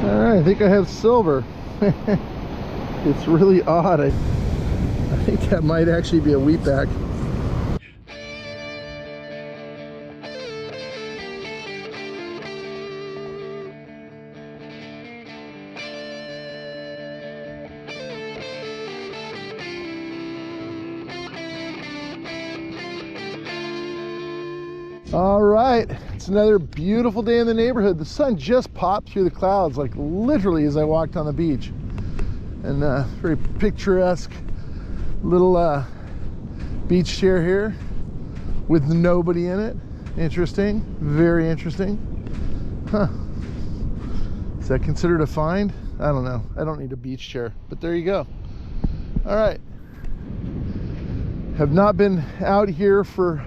All right, I think I have silver. It's really odd. I think that might actually be a wheatback. All right, it's another beautiful day in the neighborhood. The sun just popped through the clouds, like literally as I walked on the beach. And very picturesque little beach chair here with nobody in it. Interesting, very interesting. Huh. Is that considered a find? I don't know. I don't need a beach chair, but there you go. All right. Have not been out here for,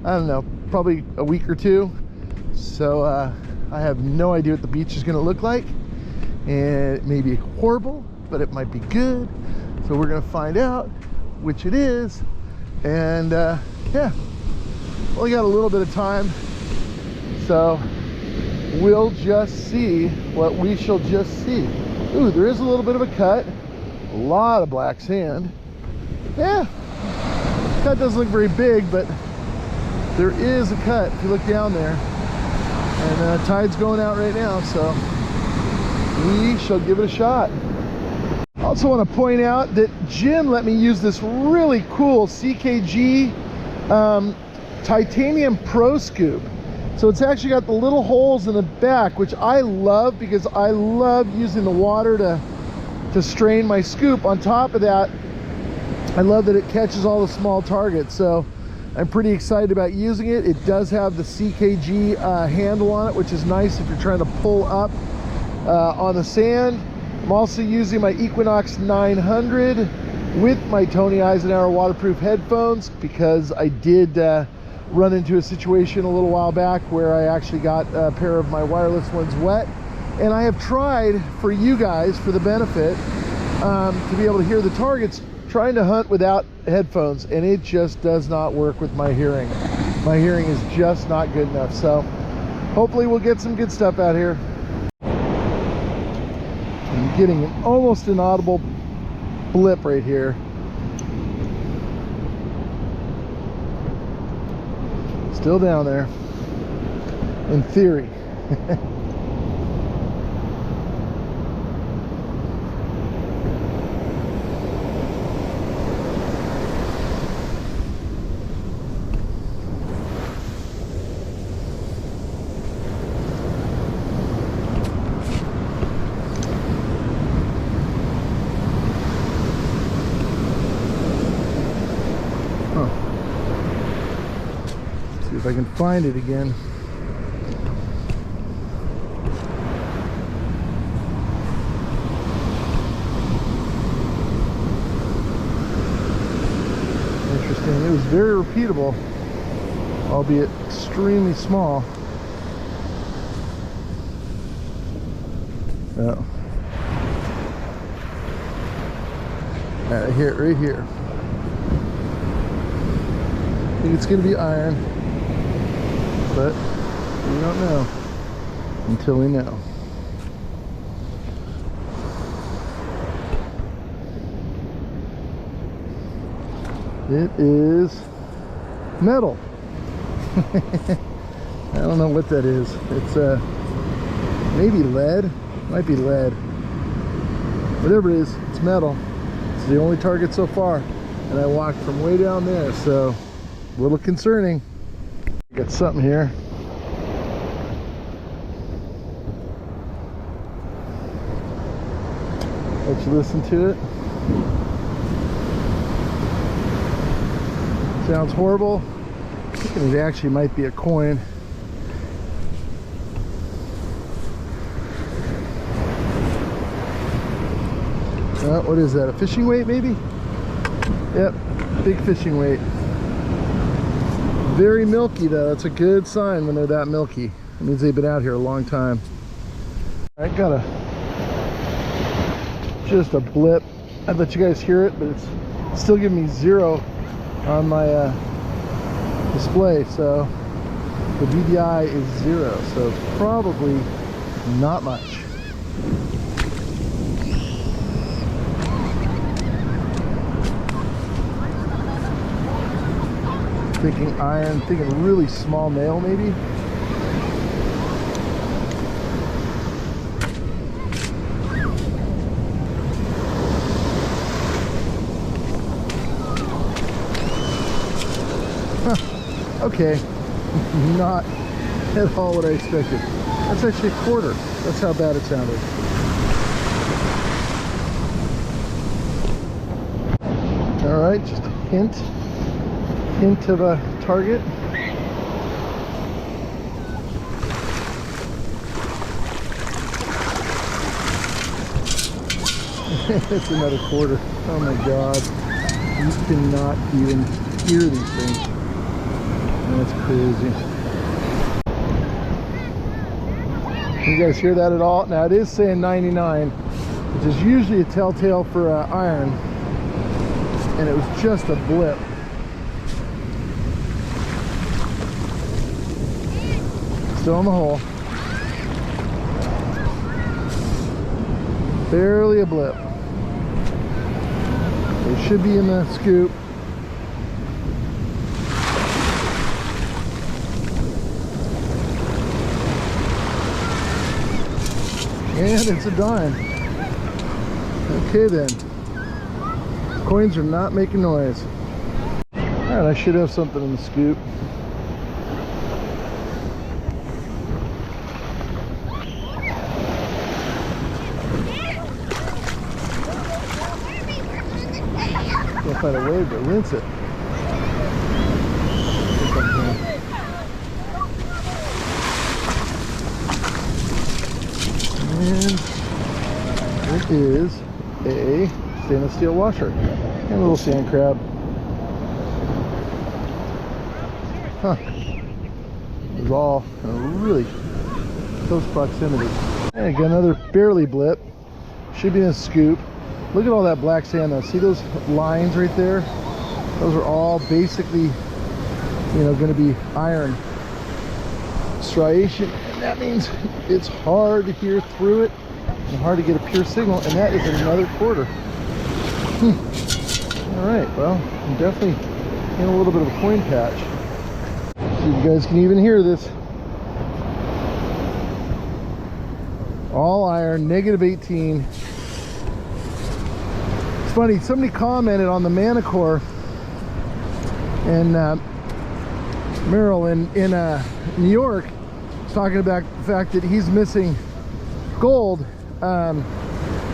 I don't know, probably a week or two. So I have no idea what the beach is gonna look like. And it may be horrible, but it might be good. So we're gonna find out which it is. And yeah, only got a little bit of time. So we'll just see what we shall just see. Ooh, there is a little bit of a cut. A lot of black sand. Yeah, cut doesn't look very big, but there is a cut if you look down there. And tide's going out right now, so we shall give it a shot. I also want to point out that Jim let me use this really cool CKG titanium pro scoop. So it's actually got the little holes in the back, which I love because I love using the water to strain my scoop. On top of that, I love that it catches all the small targets. So I'm pretty excited about using it. It does have the CKG handle on it, which is nice if you're trying to pull up on the sand. I'm also using my Equinox 900 with my Tony Eisenhower waterproof headphones because I did run into a situation a little while back where I actually got a pair of my wireless ones wet. And I have tried, for you guys, for the benefit, to be able to hear the targets, trying to hunt without headphones, and it just does not work with my hearing. My hearing is just not good enough. So hopefully we'll get some good stuff out here. I'm getting an almost inaudible blip right here. Still down there, in theory. If I can find it again. Interesting. It was very repeatable, albeit extremely small. Oh. Here, right here. I think it's going to be iron. But we don't know until we know. It is metal. I don't know what that is. It's maybe lead. Might be lead. Whatever it is, it's metal. It's the only target so far. And I walked from way down there, so a little concerning. Got something here. Let you listen to it. Sounds horrible. I think it actually might be a coin. What is that? A fishing weight maybe? Yep, big fishing weight. Very milky though. That's a good sign when they're that milky. It means they've been out here a long time. I got just a blip. I'd let you guys hear it, but it's still giving me 0 on my display. So the VDI is 0, so it's probably not much. Thinking iron, thinking really small nail maybe. Huh. Okay, not at all what I expected. That's actually a quarter. That's how bad it sounded. All right, just a hint of a target. It's another quarter. Oh my God. You cannot even hear these things. That's crazy. You guys hear that at all? Now it is saying 99, which is usually a telltale for iron. And it was just a blip. Still in the hole. Barely a blip. It should be in the scoop. And it's a dime. Okay then. Coins are not making noise. Alright, I should have something in the scoop. Can't find a way to rinse it. And it is a stainless steel washer and a little sand crab. Huh. It was all in a really close proximity. And I got another barely blip. Should be in a scoop. Look at all that black sand though. See those lines right there? Those are all basically, you know, going to be iron striation, and that means it's hard to hear through it and hard to get a pure signal, and that is another quarter. All right, well, I'm definitely in a little bit of a coin patch. See if you guys can even hear this. All iron, -18. It's funny, somebody commented on the Manicore, and Merrill in New York is talking about the fact that he's missing gold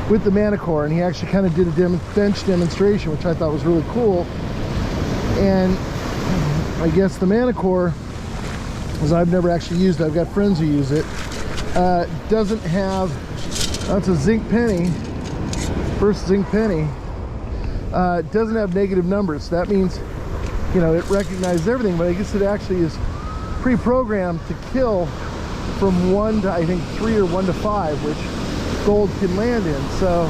with the Manicore, and he actually kind of did a bench demonstration, which I thought was really cool. And I guess the Manicore, because I've never actually used it, I've got friends who use it, doesn't have, that's a zinc penny, first zinc penny, doesn't have negative numbers. So that means, you know, it recognizes everything, but I guess it actually is pre-programmed to kill from 1 to I think 3 or 1 to 5, which gold can land in. So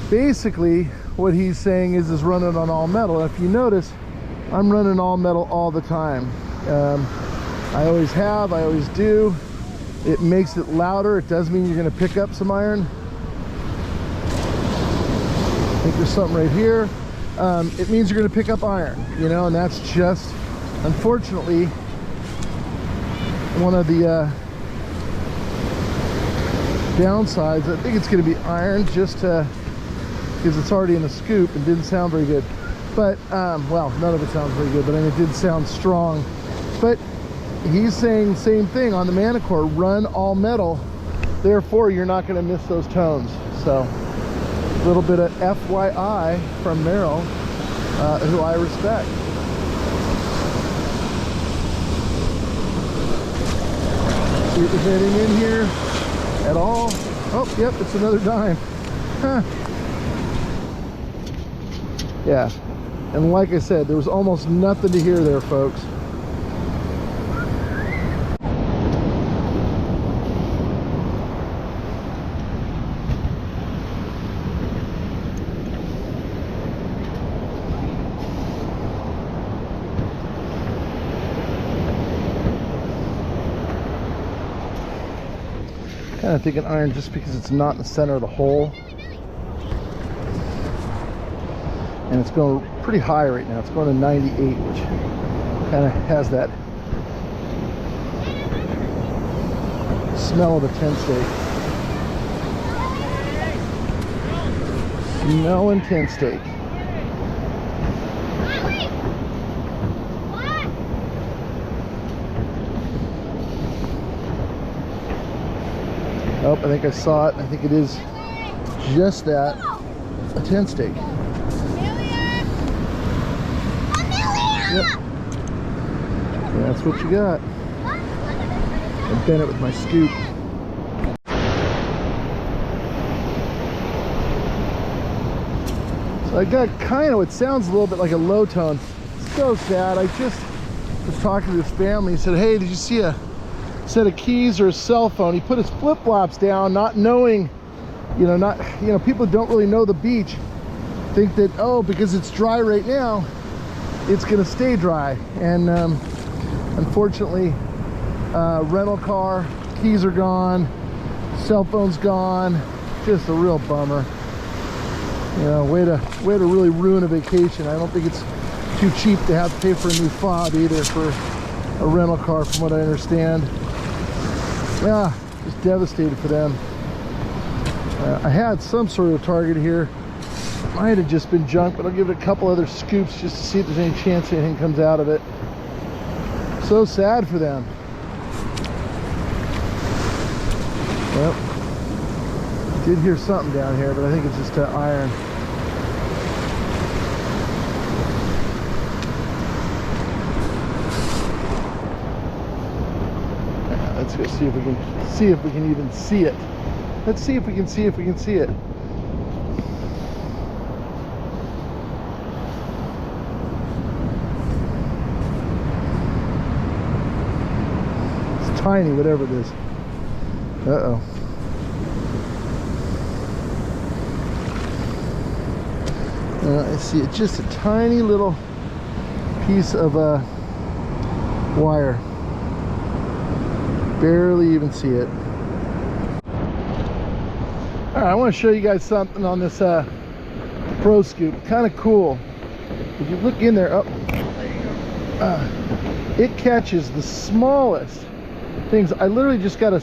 basically what he's saying is running on all metal. If you notice, I'm running all metal all the time. I always have, I always do. It makes it louder. It does mean you're going to pick up some iron. I think there's something right here. It means you're going to pick up iron, you know, and that's just, unfortunately, one of the downsides. I think it's going to be iron just because it's already in a scoop and didn't sound very good. But, well, none of it sounds very good, but I mean, it did sound strong. But he's saying the same thing on the Manicore, run all metal, therefore you're not going to miss those tones. So a little bit of FYI from Merrill, who I respect. See if there's anything in here at all. Oh, yep, it's another dime. Huh. Yeah, and like I said, there was almost nothing to hear there, folks. Kind of thinking iron just because it's not in the center of the hole. And it's going pretty high right now. It's going to 98, which kind of has that smell of a 10 steak. Smelling 10 steak. Oh, I think I saw it. I think it is just that, a 10 steak. Yep. That's what you got. I bent it with my scoop. So I got kind of what sounds a little bit like a low tone. So sad. I just was talking to this family. He said, hey, did you see a set of keys or a cell phone? He put his flip-flops down, not knowing, people don't really know the beach think that, oh, because it's dry right now, it's gonna stay dry. And unfortunately, rental car, keys are gone, cell phone's gone. Just a real bummer. Way to really ruin a vacation. I don't think it's too cheap to have to pay for a new fob either for a rental car, from what I understand. Yeah, just devastated for them. I had some sort of target here. Might have just been junk, but I'll give it a couple other scoops just to see if there's any chance anything comes out of it. So sad for them. Well, did hear something down here, but I think it's just iron. Let's go see if we can even see it. Let's see if we can see it. It's tiny, whatever it is. Uh-oh. I see it, just a tiny little piece of wire. Barely even see it. All right, I want to show you guys something on this Pro Scoop. Kind of cool. If you look in there, it catches the smallest things. I literally just got a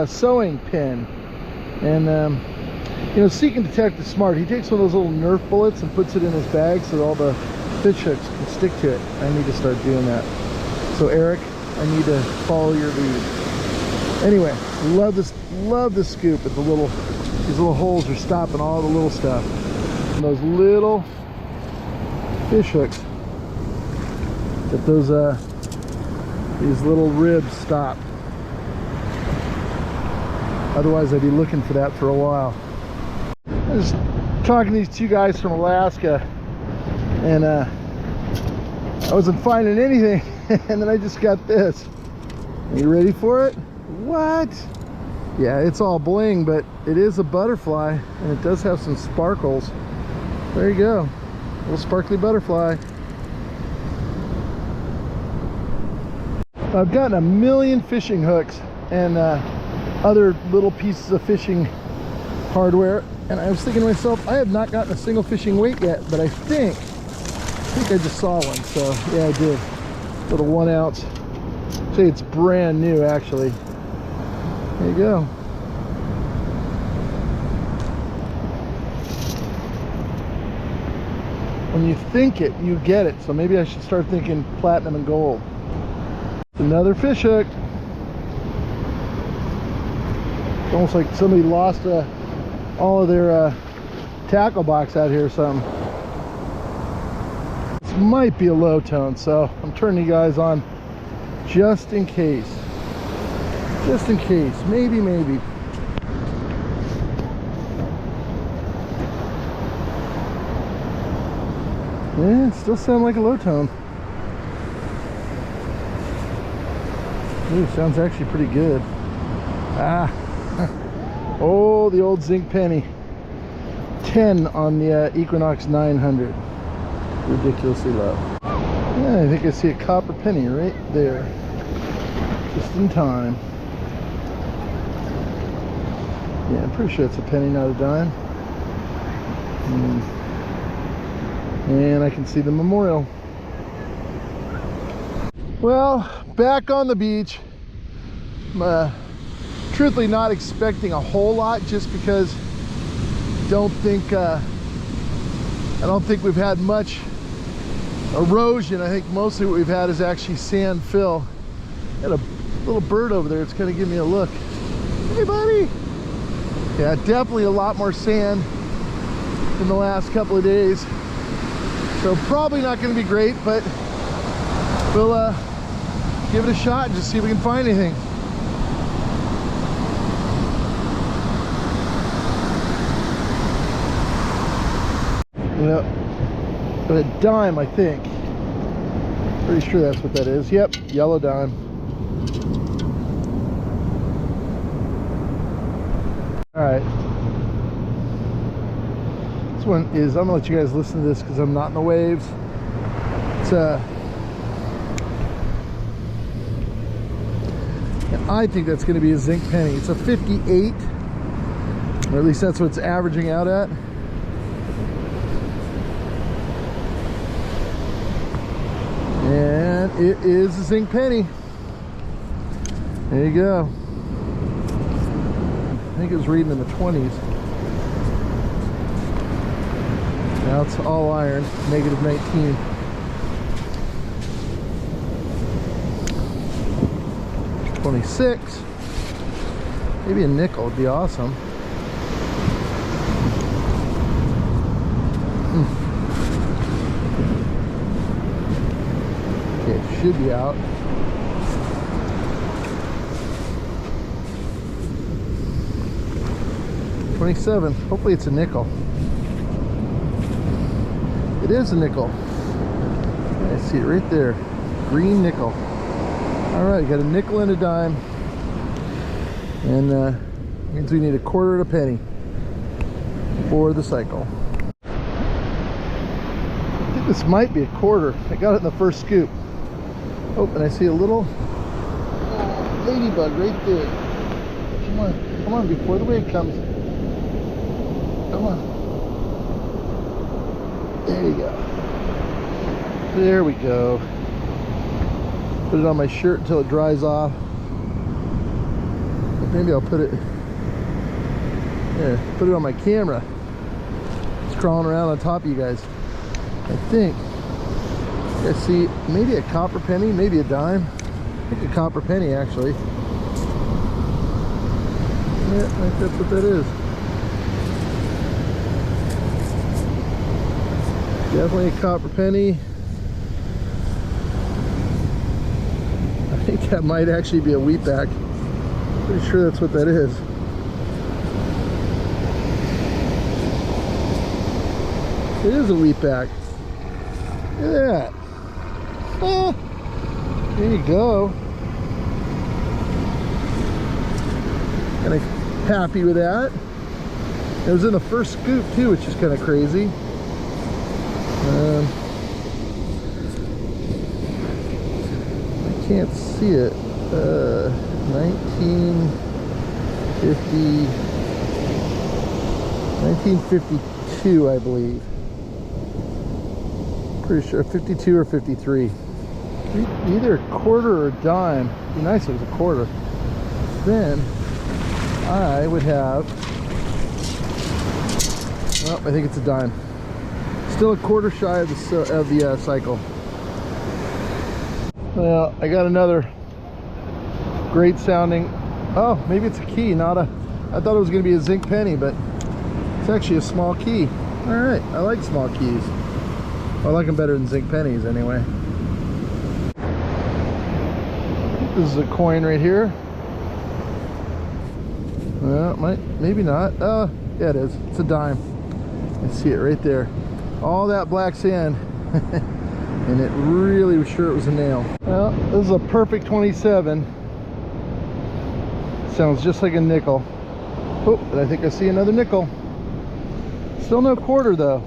sewing pin, and Seek and Detect is smart. He takes one of those little Nerf bullets and puts it in his bag so that all the fish hooks can stick to it. I need to start doing that. So Eric, I need to follow your lead. Anyway, love this scoop. These little holes are stopping all the little stuff. And those little fish hooks that these little ribs stop. Otherwise, I'd be looking for that for a while. I was talking to these two guys from Alaska, and I wasn't finding anything, and then I just got this. Are you ready for it? What? Yeah, it's all bling, but it is a butterfly, and it does have some sparkles. There you go, a little sparkly butterfly. I've gotten a million fishing hooks and other little pieces of fishing hardware, and I was thinking to myself, I have not gotten a single fishing weight yet, but I think I just saw one. So yeah, I did. Little 1 ounce. Say it's brand new, actually. There you go. When you think it, you get it. So maybe I should start thinking platinum and gold. Another fish hook. It's almost like somebody lost all of their tackle box out here or something. This might be a low tone, so I'm turning you guys on just in case. Just in case. Maybe. Yeah, it still sounds like a low tone. Ooh, sounds actually pretty good. Oh, the old zinc penny. 10 on the Equinox 900. Ridiculously low. Yeah, I think I see a copper penny right there. Just in time. Yeah, I'm pretty sure it's a penny, not a dime. And I can see the memorial. Well, back on the beach. I'm truthfully not expecting a whole lot, just because I don't think we've had much erosion. I think mostly what we've had is actually sand fill. Got a little bird over there. It's kind of giving me a look. Hey, buddy. Yeah, definitely a lot more sand in the last couple of days. So probably not going to be great, but we'll give it a shot and just see if we can find anything. Yep, a dime, I think. Pretty sure that's what that is. Yep, yellow dime. All right. This one is, I'm gonna let you guys listen to this because I'm not in the waves. It's I think that's gonna be a zinc penny. It's a 58, or at least that's what it's averaging out at. And it is a zinc penny. There you go. I think it was reading in the 20s. Now it's all iron, negative 19. $26. Maybe a nickel would be awesome. Okay, it should be out. $27. Hopefully it's a nickel. It is a nickel. I see it right there. Green nickel. All right, got a nickel and a dime. And means we need a quarter and a penny for the cycle. I think this might be a quarter. I got it in the first scoop. Oh, and I see a little ladybug right there. Come on, before the wave comes. Come on. There you go. There we go. Put it on my shirt until it dries off. Maybe I'll put it there. Put it on my camera. It's crawling around on top of you guys. I think. I see maybe a copper penny, maybe a dime. I think a copper penny actually. Yeah, I think that's what that is. Definitely a copper penny. I think that might actually be a wheatback. Pretty sure that's what that is. It is a wheatback. Look at that. Ah, there you go. Kind of happy with that. It was in the first scoop too, which is kind of crazy. I can't see it. 1952, I believe. Pretty sure 52 or 53. Either a quarter or a dime. It'd be nice if it was a quarter. Then I would have, well, I think it's a dime. Still a quarter shy of the cycle. Well, I got another great sounding. Oh, maybe it's a key, not a. I thought it was going to be a zinc penny, but it's actually a small key. All right, I like small keys. I like them better than zinc pennies, anyway. This is a coin right here. Well, maybe not. Oh, yeah, it is. It's a dime. I see it right there. All that black sand. And it really was sure it was a nail. Well, this is a perfect 27. Sounds just like a nickel. Oh, but I think I see another nickel. Still no quarter though.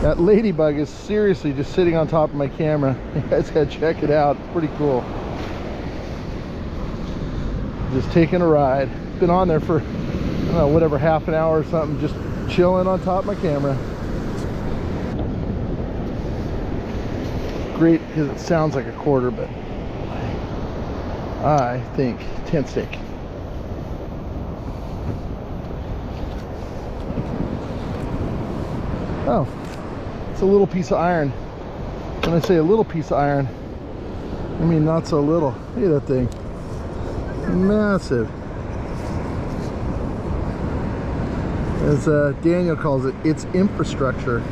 That ladybug is seriously just sitting on top of my camera. You guys gotta check it out. It's pretty cool. Just taking a ride. Been on there for, I don't know, whatever, half an hour or something, just chilling on top of my camera. Great because it sounds like a quarter, but I think tent stake. Oh, it's a little piece of iron. When I say a little piece of iron, I mean not so little. Look at that thing. Massive. As Daniel calls it, it's infrastructure.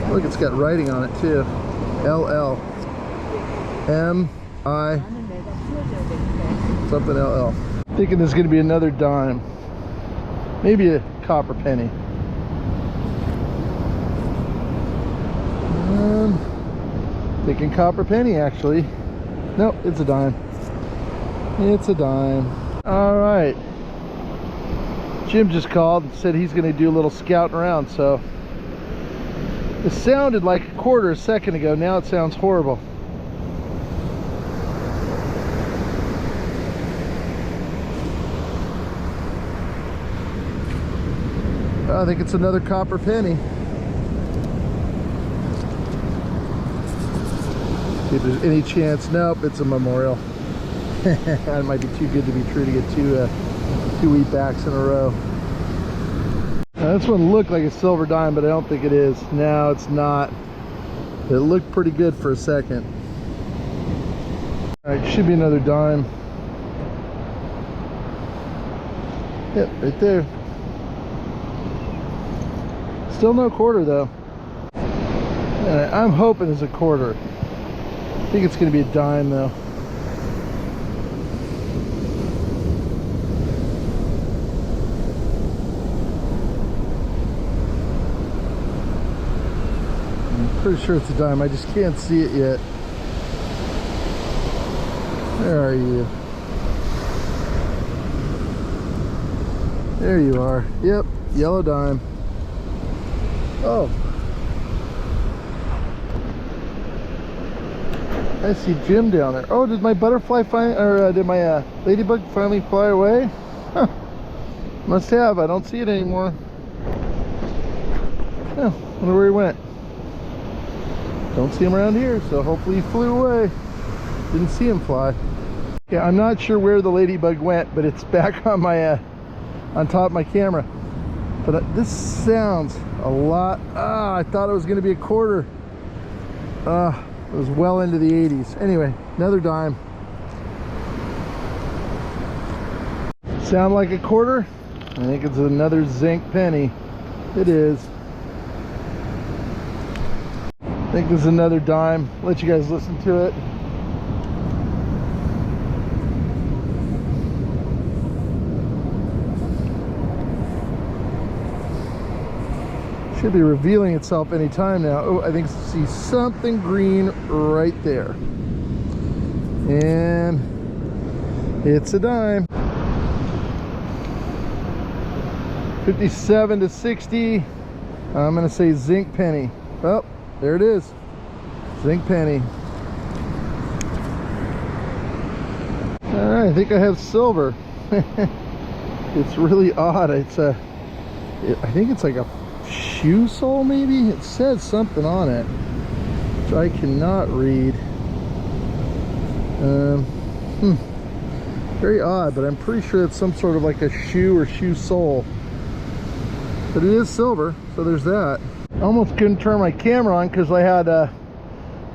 Look, it's got writing on it too. LL. M-I something LL. Thinking there's going to be another dime. Maybe a copper penny. Thinking copper penny actually. Nope, it's a dime. It's a dime. All right. Jim just called and said he's going to do a little scouting around, so it sounded like a quarter a second ago. Now it sounds horrible. I think it's another copper penny. See if there's any chance. Nope, it's a memorial. That might be too good to be true to get two wheat backs in a row. Now, this one looked like a silver dime, but I don't think it is. No, it's not. It looked pretty good for a second. All right, should be another dime. Yep, right there. Still no quarter though. I'm hoping it's a quarter. I think it's going to be a dime though. I'm pretty sure it's a dime. I just can't see it yet. Where are you? There you are. Yep, yellow dime. Oh, I see Jim down there. Oh, did my butterfly finally, or did my ladybug finally fly away? Huh. Must have. I don't see it anymore. Oh, wonder where he went. Don't see him around here, so hopefully he flew away. Didn't see him fly. Yeah, I'm not sure where the ladybug went, but it's back on my on top of my camera. But this sounds a lot. I thought it was going to be a quarter. It was well into the 80s. Anyway, another dime. Sound like a quarter? I think it's another zinc penny. It is. I think this is another dime. Let you guys listen to it. Should be revealing itself any time now. Oh, I think I see something green right there. And it's a dime. 57 to 60. I'm gonna say zinc penny. Oh, there it is. Zinc penny. All right, I think I have silver. It's really odd. It's I think it's like a shoe sole, maybe. It says something on it which I cannot read. Very odd, but I'm pretty sure it's some sort of like a shoe or shoe sole. But it is silver, so there's that. I almost couldn't turn my camera on because I had the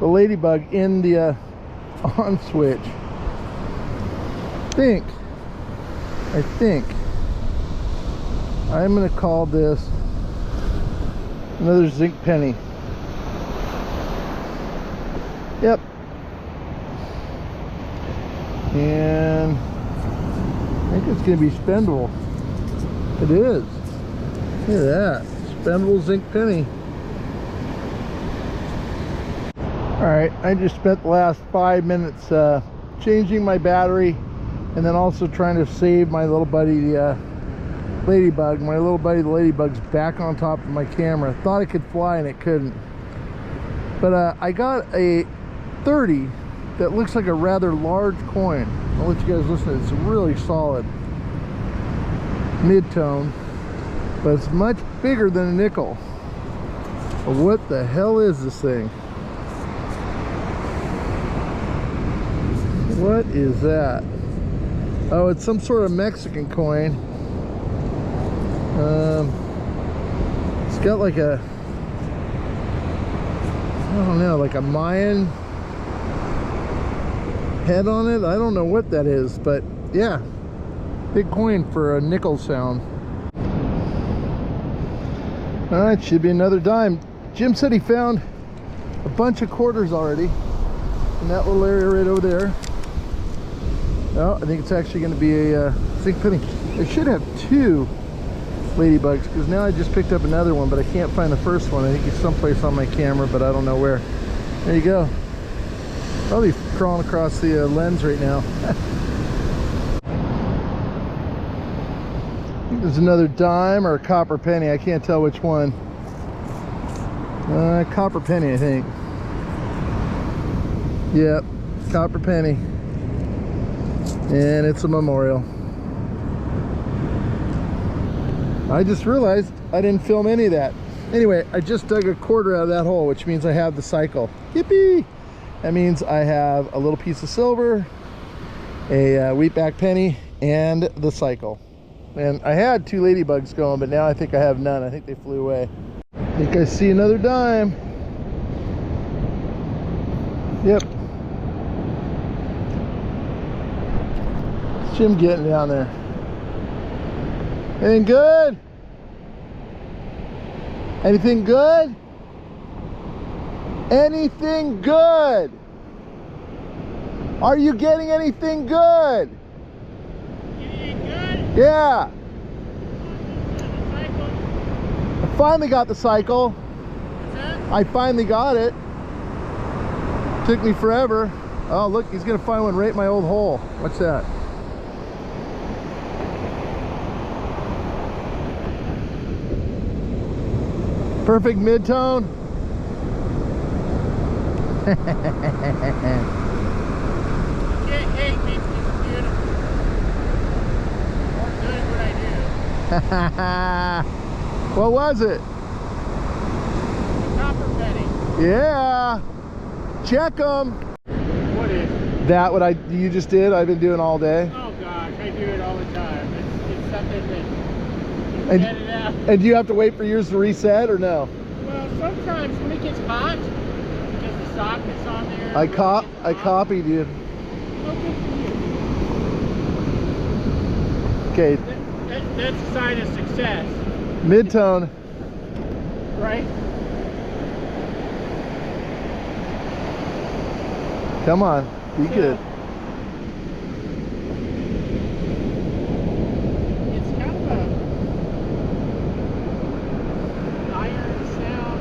ladybug in the on switch. I think I'm gonna call this another zinc penny. Yep. And I think it's going to be spendable. It is. Look at that. Spendable zinc penny. Alright, I just spent the last 5 minutes changing my battery and then also trying to save my little buddy ladybug. My little buddy the ladybug's back on top of my camera. Thought it could fly and it couldn't. But I got a 30 that looks like a rather large coin. I'll let you guys listen. It's really solid. Mid-tone, but it's much bigger than a nickel. But what the hell is this thing? What is that? Oh, it's some sort of Mexican coin. It's got like a, I don't know, like a Mayan head on it. I don't know what that is, but yeah, big coin for a nickel sound. All right, should be another dime. Jim said he found a bunch of quarters already in that little area right over there. Oh, I think it's actually going to be a zinc penny. I should have two ladybugs, because now I just picked up another one, but I can't find the first one. I think it's someplace on my camera, but I don't know where. There you go. Probably crawling across the lens right now. I think there's another dime or a copper penny. I can't tell which one. Copper penny, I think. Yep, copper penny. And it's a memorial. I just realized I didn't film any of that. Anyway, I just dug a quarter out of that hole, which means I have the cycle. Yippee! That means I have a little piece of silver, a wheatback penny, and the cycle. And I had two ladybugs going, but now I think I have none. I think they flew away. I think I see another dime. Yep. What's Jim getting down there? Anything good? Anything good? Anything good? Are you getting anything good? Anything good? Yeah. Cycle. I finally got the cycle. What's that? I finally got it. Took me forever. Oh, look, he's gonna find one right in my old hole. What's that? Perfect mid-tone. You can't hate me, it's beautiful. More good at what I do. What was it? Copper penny. Yeah. Check them. What is? That what you just did? I've been doing all day. Oh gosh, I do it all the time. It's something that you And- get it out. And do you have to wait for yours to reset or no? Well, sometimes when it gets hot, because the socket's on there. I when it gets hot, copied you. Oh, good for you. Okay, That's a sign of success, mid-tone. right? Come on, be good. It's kind of a iron sound.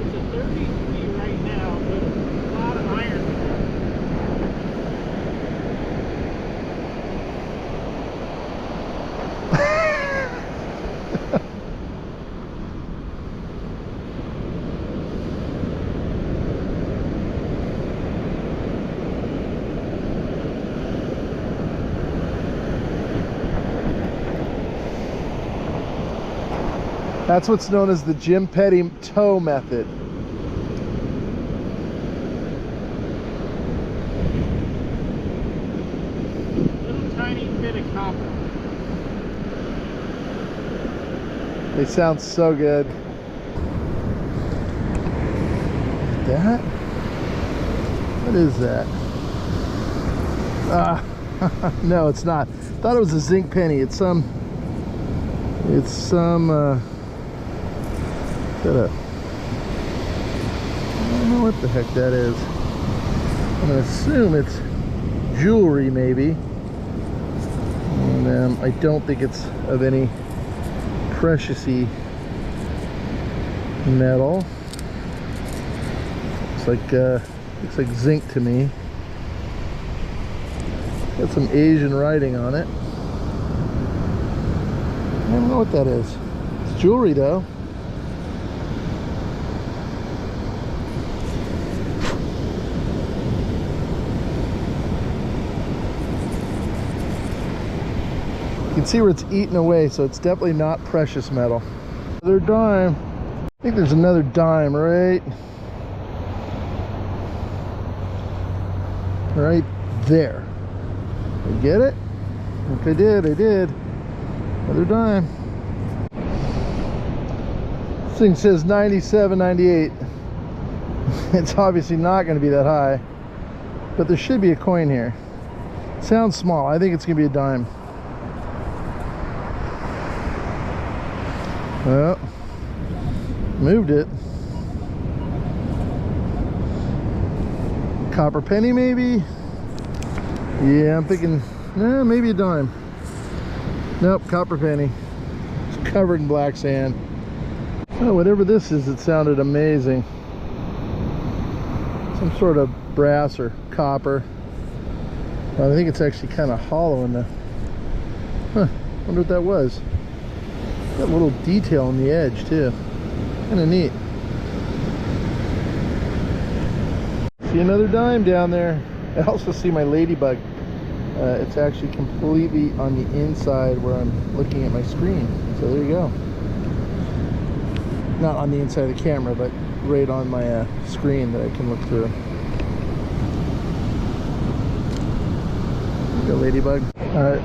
It's a 33 right now, but a lot of iron. That's what's known as the Jim Petty toe method. Little tiny bit of copper. They sound so good. That? What is that? No, it's not. Thought it was a zinc penny. It's some I don't know what the heck that is. I'm gonna assume it's jewelry, maybe. And I don't think it's of any precious-y metal. Looks like zinc to me. Got some Asian writing on it. don't know what that is. It's jewelry though. You can see where it's eaten away, so it's definitely not precious metal. Another dime. I think there's another dime right there. You get it? I think I did. Another dime. This thing says 97.98. It's obviously not going to be that high, but there should be a coin here. Sounds small. I think it's going to be a dime. Well, moved it. Copper penny maybe? Yeah, I'm thinking maybe a dime. Nope, copper penny. It's covered in black sand. Oh, whatever this is, it sounded amazing. Some sort of brass or copper. I think it's actually kind of hollow in the... Wonder what that was. Got a little detail on the edge too. Kind of neat. See another dime down there. I also see my ladybug. It's actually completely on the inside where I'm looking at my screen. So there you go. Not on the inside of the camera, but right on my screen that I can look through. There you go, ladybug. All right.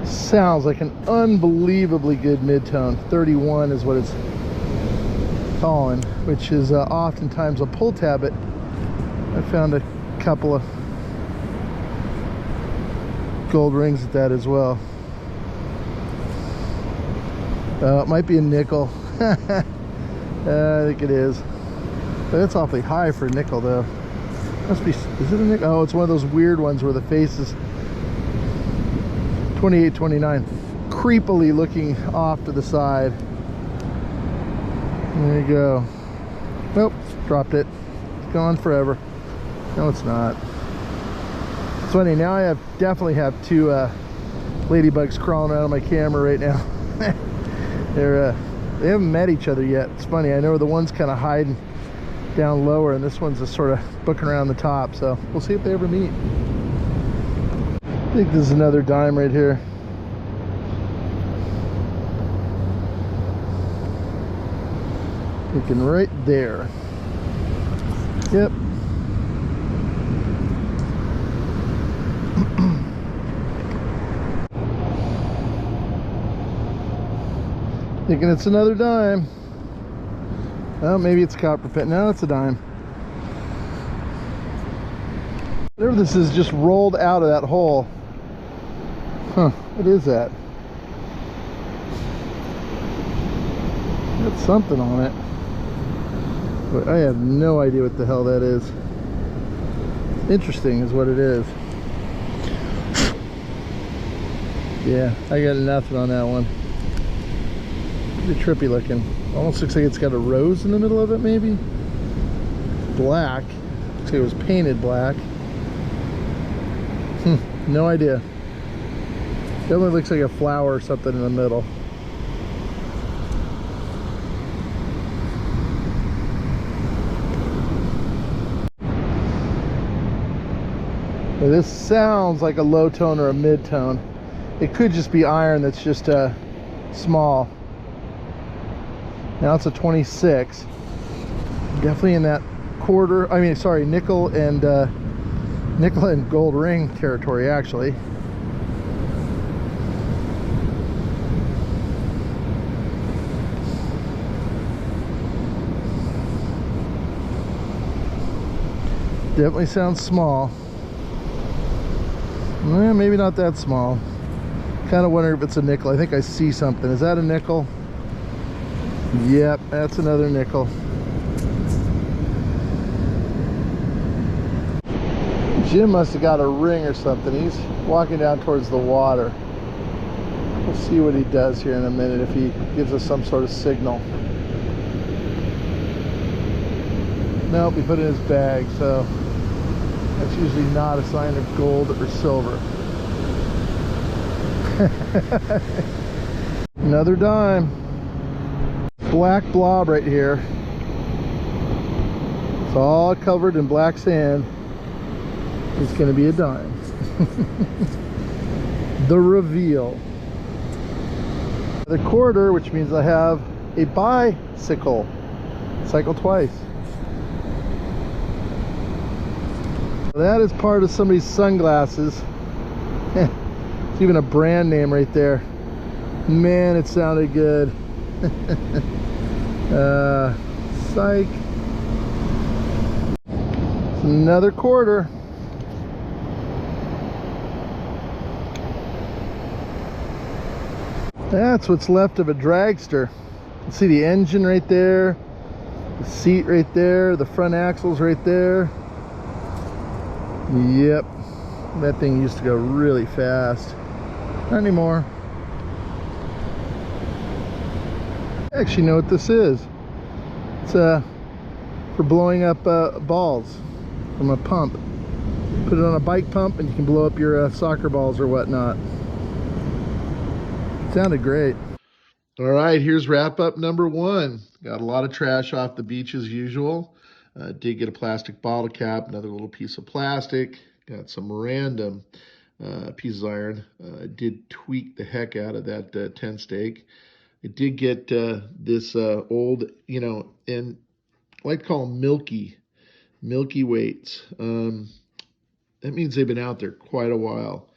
Sounds like an unbelievably good mid-tone. 31 is what it's calling, which is oftentimes a pull tab. But I found a couple of gold rings at that as well. It might be a nickel. I think it is. But it's awfully high for a nickel though. Must be, is it a nickel? Oh, it's one of those weird ones where the face is 28, 29. Creepily looking off to the side. There you go. Nope, dropped it. It's gone forever. No, it's not. It's funny, now I definitely have two ladybugs crawling around on my camera right now. They haven't met each other yet. It's funny, I know the one's kind of hiding down lower and this one's just sort of booking around the top, so we'll see if they ever meet. I think this is another dime right here. Looking right there. Yep. Thinking it's another dime. Oh, maybe it's copper pit. No, it's a dime. Whatever this is just rolled out of that hole. Huh, what is that? Got something on it. But I have no idea what the hell that is. Interesting is what it is. Yeah, I got nothing on that one. Pretty trippy looking. Almost looks like it's got a rose in the middle of it, maybe. Black. Looks like it was painted black. No idea. Definitely looks like a flower or something in the middle. Now this sounds like a low tone or a mid tone. It could just be iron that's just small. Now it's a 26. Definitely in that nickel and gold ring territory actually. Definitely sounds small. Well, maybe not that small. Kind of wonder if it's a nickel. I think I see something. Is that a nickel? Yep, that's another nickel. Jim must have got a ring or something. He's walking down towards the water. We'll see what he does here in a minute, if he gives us some sort of signal. Nope, he put it in his bag, so that's usually not a sign of gold or silver. Another dime. Black blob right here. It's all covered in black sand. It's going to be a dime. The reveal. The quarter, which means I have a bicycle. Cycle twice. That is part of somebody's sunglasses. It's even a brand name right there. Man, it sounded good. Psych. It's another quarter. That's what's left of a dragster. You see the engine right there, the seat right there, the front axles right there. Yep, that thing used to go really fast. Not anymore. I actually know what this is. It's for blowing up balls from a pump. Put it on a bike pump and you can blow up your soccer balls or whatnot. Sounded great. All right, here's wrap up number one. Got a lot of trash off the beach as usual. Did get a plastic bottle cap, another little piece of plastic. Got some random pieces of iron. Did tweak the heck out of that tent stake. I did get this old, and I like to call them milky weights. That means they've been out there quite a while.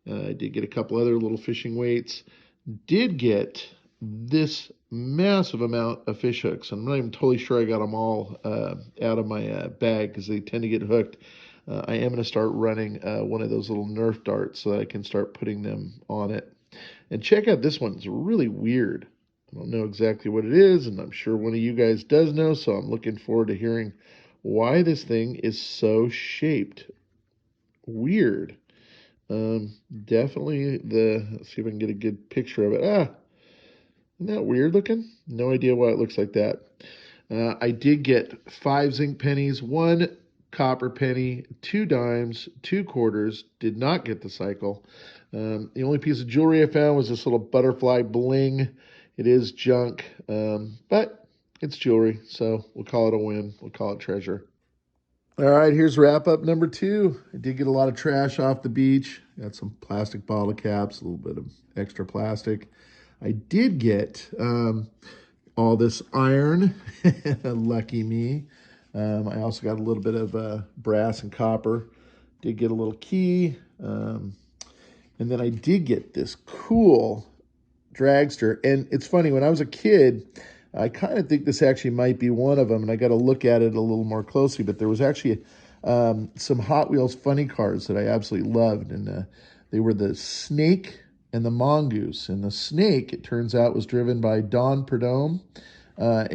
I did get a couple other little fishing weights. Did get this massive amount of fish hooks. I'm not even totally sure I got them all out of my bag because they tend to get hooked. I am going to start running one of those little Nerf darts so that I can start putting them on it. And check out this one. It's really weird. I don't know exactly what it is, and I'm sure one of you guys does know, so I'm looking forward to hearing why this thing is so shaped. Weird. Definitely let's see if I can get a good picture of it. Isn't that weird looking? No idea why it looks like that. I did get 5 zinc pennies, 1 copper penny, 2 dimes, 2 quarters. Did not get the cycle. The only piece of jewelry I found was this little butterfly bling. It is junk, but it's jewelry, so we'll call it a win. We'll call it treasure. All right, here's wrap up number 2. I did get a lot of trash off the beach. Got some plastic bottle caps, a little bit of extra plastic. I did get all this iron. Lucky me. I also got a little bit of brass and copper. Did get a little key. And then I did get this cool dragster. And it's funny, when I was a kid, I kind of think this actually might be one of them, and I got to look at it a little more closely. But there was actually some Hot Wheels funny cars that I absolutely loved, and they were the Snake and the Mongoose. And the Snake, it turns out, was driven by Don Perdome.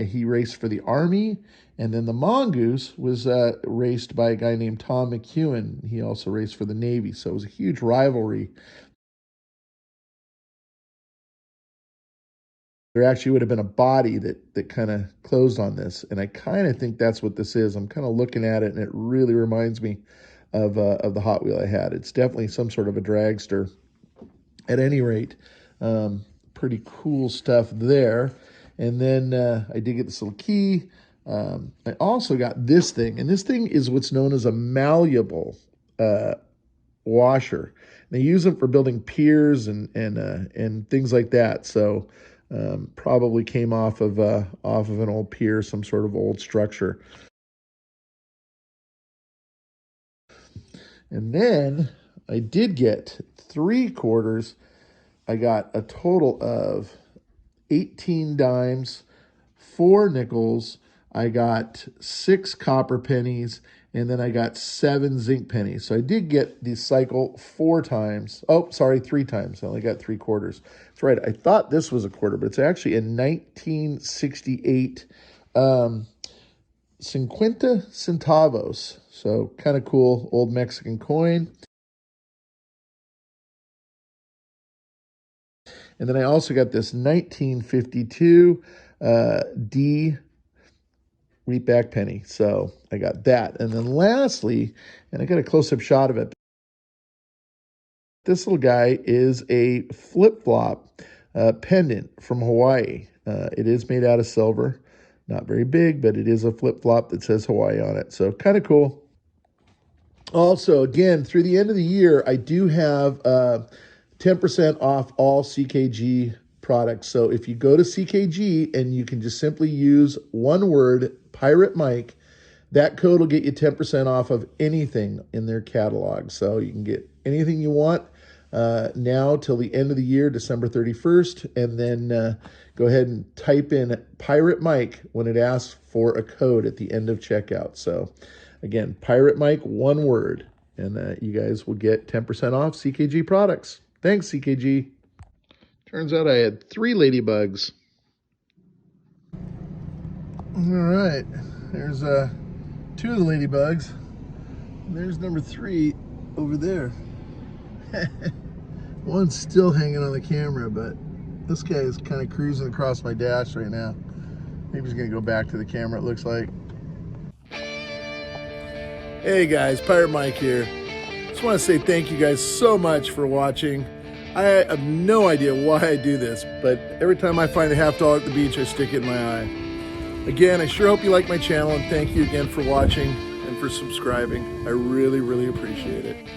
He raced for the Army, and then the Mongoose was raced by a guy named Tom McEwen. He also raced for the Navy, so it was a huge rivalry. There actually would have been a body that kind of closed on this, and I kind of think that's what this is. I'm kind of looking at it, and it really reminds me of the Hot Wheel I had. It's definitely some sort of a dragster. At any rate, pretty cool stuff there. And then I did get this little key. I also got this thing, and this thing is what's known as a malleable washer. They use them for building piers and things like that. So probably came off of an old pier, some sort of old structure. And then I did get 3 quarters. I got a total of 18 dimes, 4 nickels. I got 6 copper pennies, and then I got 7 zinc pennies. So I did get the cycle 4 times. Oh, sorry, 3 times. I only got 3 quarters. That's right. I thought this was a quarter, but it's actually a 1968 50 centavos. So kind of cool old Mexican coin. And then I also got this 1952 D wheatback penny. So I got that. And then lastly, and I got a close-up shot of it, this little guy is a flip-flop pendant from Hawaii. It is made out of silver. Not very big, but it is a flip-flop that says Hawaii on it. So kind of cool. Also, again, through the end of the year, I do have 10% off all CKG products. So if you go to CKG and you can just simply use one word, Pirate Mike, that code will get you 10% off of anything in their catalog. So you can get anything you want now till the end of the year, December 31st, and then go ahead and type in Pirate Mike when it asks for a code at the end of checkout. So again, Pirate Mike, one word, and you guys will get 10% off CKG products. Thanks, CKG. Turns out I had 3 ladybugs. All right, there's 2 of the ladybugs. There's number 3 over there. One's still hanging on the camera, but this guy is kind of cruising across my dash right now. Maybe he's gonna go back to the camera, it looks like. Hey guys, Pirate Mike here. Just want to say thank you guys so much for watching. I have no idea why I do this, but every time I find a $50 at the beach, I stick it in my eye. Again, I sure hope you like my channel, and thank you again for watching and for subscribing. I really, really appreciate it.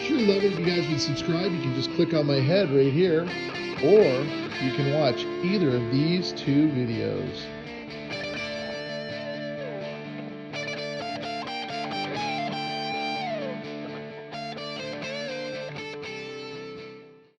Sure love it if you guys would subscribe. You can just click on my head right here, or you can watch either of these 2 videos.